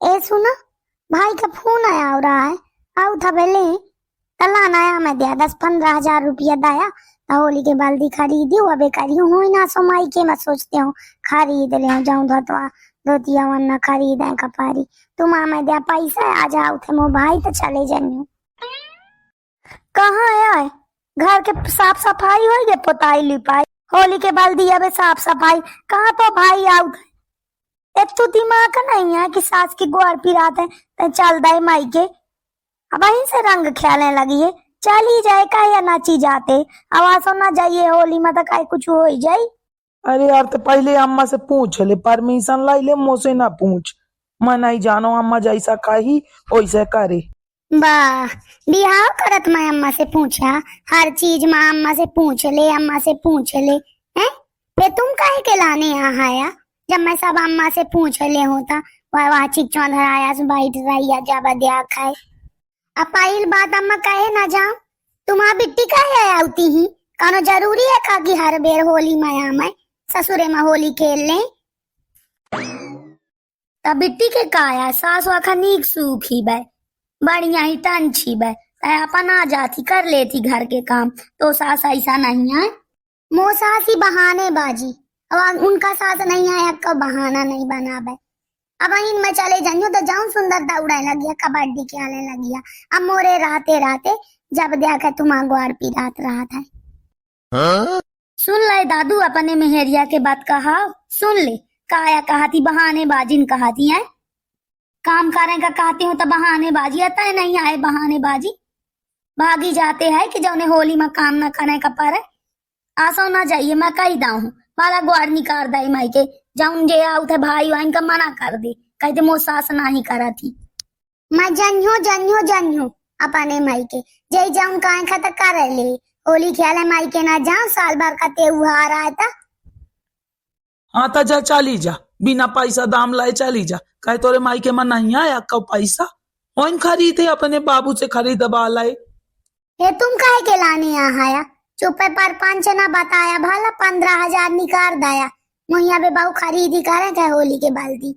ए सुनो, भाई का फोन आया हो रहा है। आओ था पहले तला नया मैं दिया 10-15 हजार रुपया दाया तो होली के बाल्टी खरीदी हुआ बेकारी हूँ ना सोमाई के मैं सोचते हूँ खरीद ले जाऊं धोतवा धोतिया वरना खरीद है कपारी तुम मैं दिया पैसा आ जाओ थे मो भाई तो चले जानी कहाँ है घर के साफ सफाई हो गए पोताई लिपाई होली के बाल्टी अब साफ सफाई कहाँ तो भाई आउ एक तो दिमाग नहीं है कि सास की ग्वार पिरात है तो चल दे माई के अब वहीं से रंग खेलने लगी है चल ही जाए का या नाची जाते आवाज ना जाइए होली में तो का कुछ हो ही जाए। अरे यार तो पहले अम्मा से पूछ ले परमिशन लाई ले मुझसे ना पूछ मैं नहीं जानो अम्मा जैसा कही वैसे करे। वाह बिहाव करत मैं अम्मा से पूछा हर चीज माँ अम्मा से पूछ ले अम्मा से पूछ ले हैं वे तुम काहे के लाने यहाँ आया जब मैं सब अम्मा से पूछ ले होता वह चिक चौधर आया बैठ रही जब दिया खाए अब पाइल बात अम्मा कहे ना जाओ तुम्हारा बिट्टी काहे आती ही कानो जरूरी है का कि हर बेर होली माया में ससुरे में होली खेल ले तब बिट्टी के काया सास वाखा नीक सूखी बै बढ़िया ही टन छी बै अपन आ जाती कर लेती घर के काम तो सास ऐसा नहीं है मो सास ही बहाने बाजी अब उनका सास नहीं आया कब बहाना नहीं बना बै अब इन में चले जाइयो तो जाऊं सुंदरता उड़ाने लगी कबड्डी खेलने लगी अब मोरे रहते रहते जब देखा तुम्हारा ग्वार पी रात रहा था। सुन ले दादू अपने मेहरिया के बात कहा सुन ले काया कहाती बहाने बाजी कहाती है काम करें का कहती हूँ तो बहाने बाजी आता है नहीं आए बहाने बाजी भागी जाते हैं कि जौने होली में काम न करने का पर आसो ना जाइए मैं कही दाऊ हूँ वाला ग्वार निकाल दे माई के जाऊं जे आउ थे भाई वाइन का मना कर दे कहते मो सास नहीं करा थी मैं जन्यो अपने माई के जय जाऊं काहे खत कर ले होली खेले माई के ना जाऊं साल भर का त्योहार आया था। हाँ तो जा चली जा बिना पैसा दाम लाए चली जा कहे तोरे माई के मन नहीं आया कब पैसा ओइन खरीदे अपने बाबू से खरीदवा लाए ये तुम काहे के लाने यहाँ आया चुपे पर पंच ना बताया भला 15 हजार निकाल दाया मुहिया बे बाऊ खरीदी करे थे होली के बाल्टी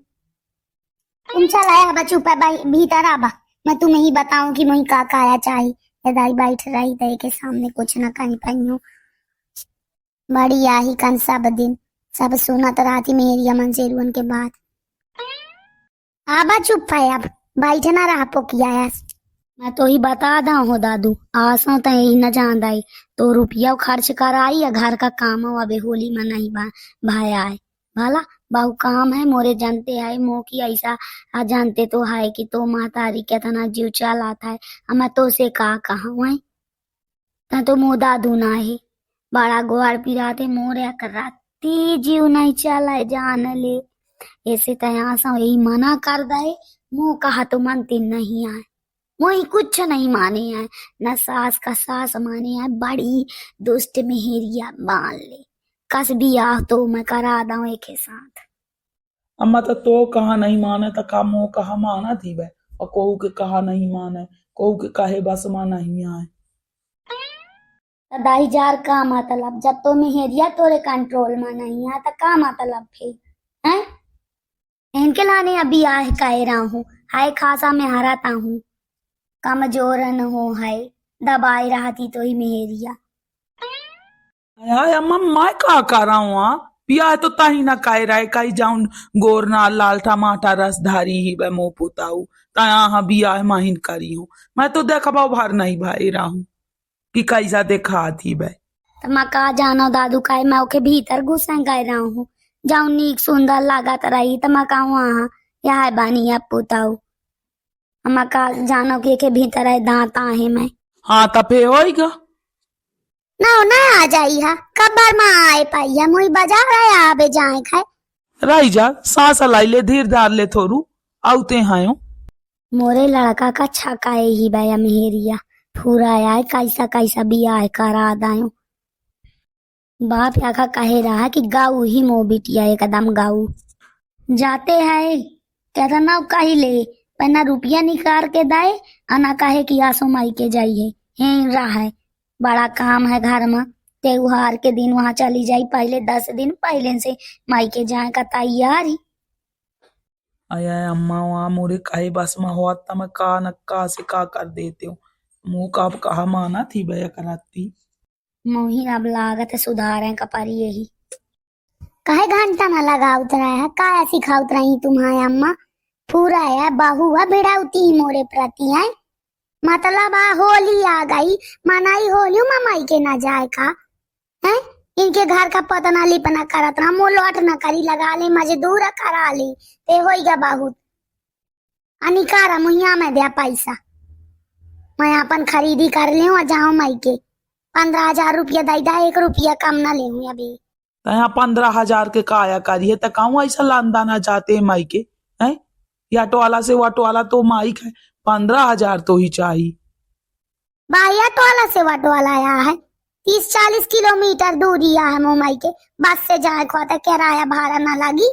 तुम चल आया बा चुपे भीतर आबा मैं तुम्हें ही बताऊं कि मुही का काया चाहिए दाई बैठ रही दे के सामने कुछ न कहीं पहनू बड़ी आही कन सब दिन सब सुनत रहती मेरी अमन सेरुअन के बाद आबा चुप है अब बैठना रहा पोकिया मैं तो ही बता दा हो दादू आसो तो यही न जान दाई तो रुपया खर्च कर आई या घर का काम हो अबे होली में नहीं भाई आए भला बहु काम है मोरे जानते है मो की ऐसा जानते तो है कि तो महतारी के तना जीव चल आता है मैं तो से का कहा है तो मो दादू ना है बड़ा गोहार पिराते मोरे कराती जीव नहीं चला जान ले ऐसे तया सा यही मना कर दे मो कहा तो मनती नहीं आए वही कुछ नहीं माने है न सास का सास माने है बड़ी दुष्ट मेहरिया मान ले कस भी आ तो मैं करा दूं एक साथ। अम्मा तो कहा नहीं माने तो का मो कहा माना थी वे और कोहू के कहा नहीं माने कोहू के कहे बस माना नहीं आए दाई जार का मतलब जब तो मेहरिया तोरे कंट्रोल में नहीं है तो का मतलब फिर हैं इनके लाने अभी आए कह रहा हूँ हाय खासा में हराता हूँ कमजोर न हो है दबाई रहती तो ही मेहरिया यार अम्मा मैं का कर रहा हूँ पिया तो ताही ना कह रहा है कहीं जाऊं गोरना लाल टमाटर रसधारी ही वे मो पुताऊ तया बिया माहिन करी हूँ मैं तो देखा भर नहीं भाई रहा हूँ कि कैसा देखा थी वे तो मैं कहा जानो दादू का मैं ओके भीतर घुसे गए रहा हूँ जाऊं नीक सुंदर लागत रही तो मैं कहूँ हाँ यह बानी अब पुताऊ मैं कहा जानो के भीतर है दांत आहे मैं हाँ तफे होएगा ना आ जाई हा कब बार में आए पाई है मुई बाजार रहे आबे जाए खाए रही जा सांस लाई ले धीर धार ले थोरू आउते हैं मोरे लड़का का छका ही बया मेहरिया पूरा आए कैसा कैसा बिया है करा दायो बाप याका कहे रहा कि गाऊ ही मो बिटिया एकदम गाऊ जाते हैं कहता ना कही ले पहना रुपया निकाल के दाए अना कहे कि आसो माई के जाइए हैं रहा है बड़ा काम है घर में त्योहार के दिन वहां चली जाई पहले 10 दिन पहले से माई के जाए का तैयारी आया अम्मा वहाँ मोरे काहे बस में हुआ था मैं का नक्का से का कर देते हो मुँह का अब कहा माना थी भैया कराती मोही अब लागत सुधारे कपारी यही काहे घंटा ना लगाउत रहा है काहे सिखाउत रही तुम्हारे अम्मा पूरा है बहू है भिड़ाउती मोरे प्रति है मतलब होली आ गई मनाई होली ममाई के ना जाए का है इनके घर का पतना लिपना करत रहा मुँह लौट न करी लगा ले मजदूर करा ले ते होइगा बहुत अनिकारा मुहिया में दिया पैसा मैं अपन खरीदी कर ले जाऊं मई के 15,000 रुपया दई दा 1 रुपया कम ना ले अभी तो यहाँ 15,000 के काया करिए तो कहूँ ऐसा लानदाना चाहते हैं माई के है या ऑटो वाला से ऑटो वाला तो माइक है 15,000 तो ही चाहिए भाई ऑटो वाला से ऑटो वाला आया है 30-40 किलोमीटर दूरी है मुंबई के बस से जाए को तो किराया भाड़ा ना लगी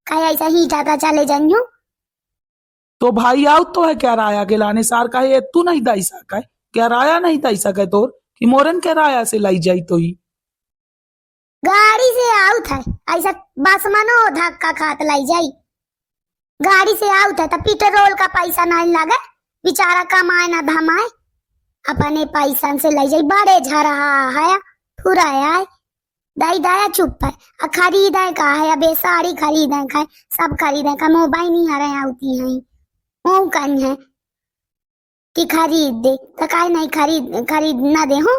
कहीं ऐसा ही जाता चले जाइयो तो भाई आओ तो है किराया के लाने सार का है तू नहीं दई सका है किराया नहीं दई सके तोर कि मोरन किराया से लाई जाई तो ही गाड़ी से आउट है ऐसा बस मनो धक्का खात लाई जाई गाड़ी से आउट है तो पेट्रोल का पैसा नहीं लगे बेचारा कमाए ना धमाए अपने पैसा से ले जाई बड़े झरा है पूरा है दाई दाया चुप है खरीदे का है अब साड़ी खरीदे का सब खरीदे का मोबाइल नहीं आ रहे आती है वो कहीं है कि खरीद दे तो काहे नहीं खरीद ना दे हो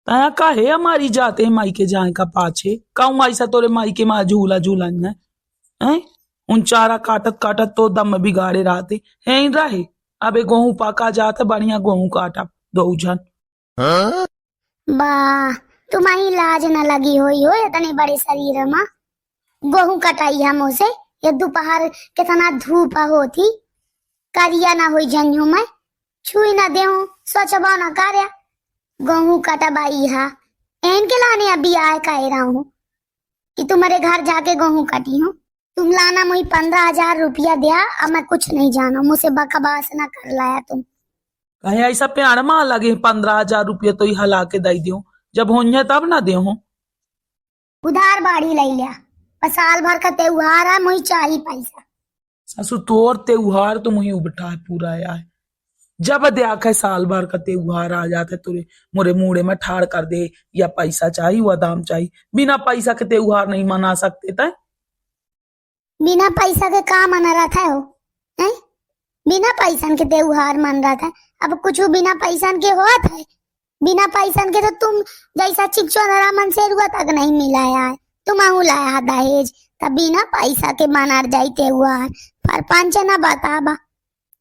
तया का है हमारी जाते हैं माई के जाए का पाछे कहूँ ऐसा तोरे माई के माँ झूला झूला है उन चारा काटत काटत तो दम बिगाड़े रहते हैं ही रहे अबे गेहूं पका जाता बढ़िया गेहूं काटा दो जन वाह तुम्हारी लाज न लगी हुई हो इतने बड़े शरीर में गेहूं कटाई हम उसे ये दोपहर कितना धूप होती करिया ना हुई जंजू में छुई ना दे स्वच्छबा ना कार्या गेहूं कटबाई हा इनके लाने अभी आए कह रहा हूँ कि तुम्हारे घर जाके गेहूं कटी हूँ तुम लाना मुझे 15,000 रुपया दिया अब मैं कुछ नहीं जाना मुझसे बकवास ना कर लाया तुम कहे ऐसा प्यार मां लगे 15,000 रुपये तो ही हला के दई दियो जब होंगे तब ना दे उधार बाड़ी ले लिया पर साल भर का त्योहार है मुझे चाहिए पैसा ससु तोर त्योहार तो मुही उबटा है पूरा यार जब देख है साल भर का त्योहार आ जाता है तुरे मोरे मुड़े में ठाड़ कर दे या पैसा चाहिए वह दाम चाहिए बिना पैसा के त्योहार नहीं मना सकते थे बिना पैसा के काम मना रहा था हो है? बिना पैसा के त्योहार मन रहा था अब कुछ बिना पैसा के होत है बिना पैसा के तो तुम जैसा चिकचोनरा मन से रुआ तक नहीं मिलाया है तुम लाया दहेज तब बिना पैसा के मना जाई त्योहार पर पंच ना बताबा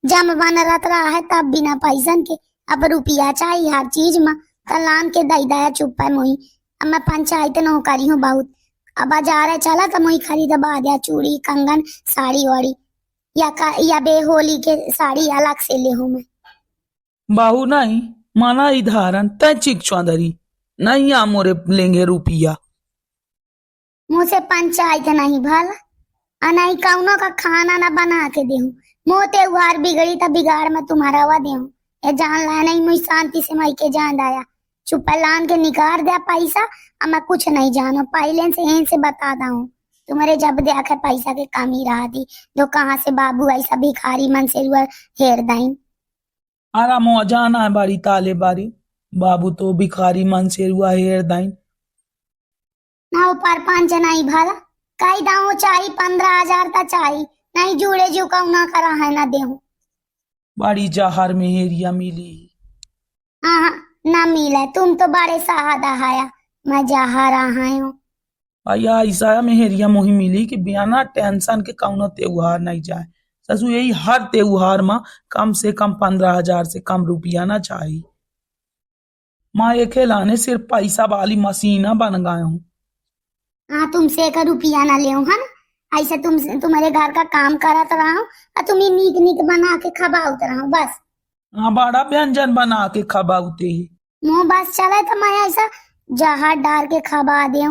जब बन रहा है तब बिना पैसा के अब रुपया चाहिए हर चीज में कलान के दई दया चुप है मोही अब मैं पंचायत नौकरी हूँ बहुत अब बाजार चला तो मुझे खरीदबा दिया चूड़ी कंगन साड़ी वाड़ी या बेहोली के साड़ी अलग से ले हूँ मैं बाहू नहीं माना इधारन तय चिक चौधरी नहीं आ मोरे लेंगे रुपया मुझसे पंचायत नहीं भला नहीं कौनो का खाना ना बना के दे मोह त्योहार बिगड़ी तो बिगाड़ में तुम्हारा हुआ दे ये जान ला नहीं मुझे शांति से मई के जान आया चुप लान के निकाल दिया पैसा अब मैं कुछ नहीं जानो पहले से यहीं से बताता हूँ तुम्हारे जब देखा पैसा के कमी रहा थी जो कहाँ से बाबू ऐसा भिखारी मन से हेर दाइन आरा मुआ जाना है बारी ताले बारी बाबू तो भिखारी मन से रुआ हेर दाइन ना ऊपर पांच नहीं भला कई दाऊ चाहिए 15,000 तक चाहिए नहीं जुड़े जो कहूँ ना करा है ना दे बारी जहर में हेरिया मिली हाँ ना मिला तुम तो बड़े सहादा हाया मैं जहा रहा हूँ भैया ऐसा मेहरिया मोही मिली कि बिना टेंशन के कौनो त्योहार नहीं जाए ससु यही हर त्योहार में कम से कम 15,000 से कम रुपया ना चाहिए माँ ये खिलाने सिर्फ पैसा वाली मशीन बन गए हूँ हाँ तुमसे एक रुपया ना ले है ना ऐसे तुम्हारे घर का काम करत रहा हूँ और तुम्हें नीक नीक बना के खबाउत रहा हूँ बस हाँ बड़ा व्यंजन बना के खबाउते ही मुँह बस चले तो मैं ऐसा जहाज डाल के खबा दे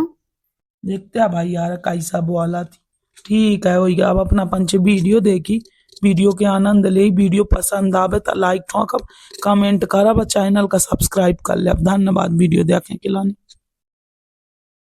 देखते हैं भाई यार कैसा बोला थी ठीक है वही अब अपना पंच वीडियो देखी वीडियो के आनंद ले वीडियो पसंद आवे तो लाइक ठोकब कमेंट करब चैनल का सब्सक्राइब कर ले धन्यवाद वीडियो देखने के लिए।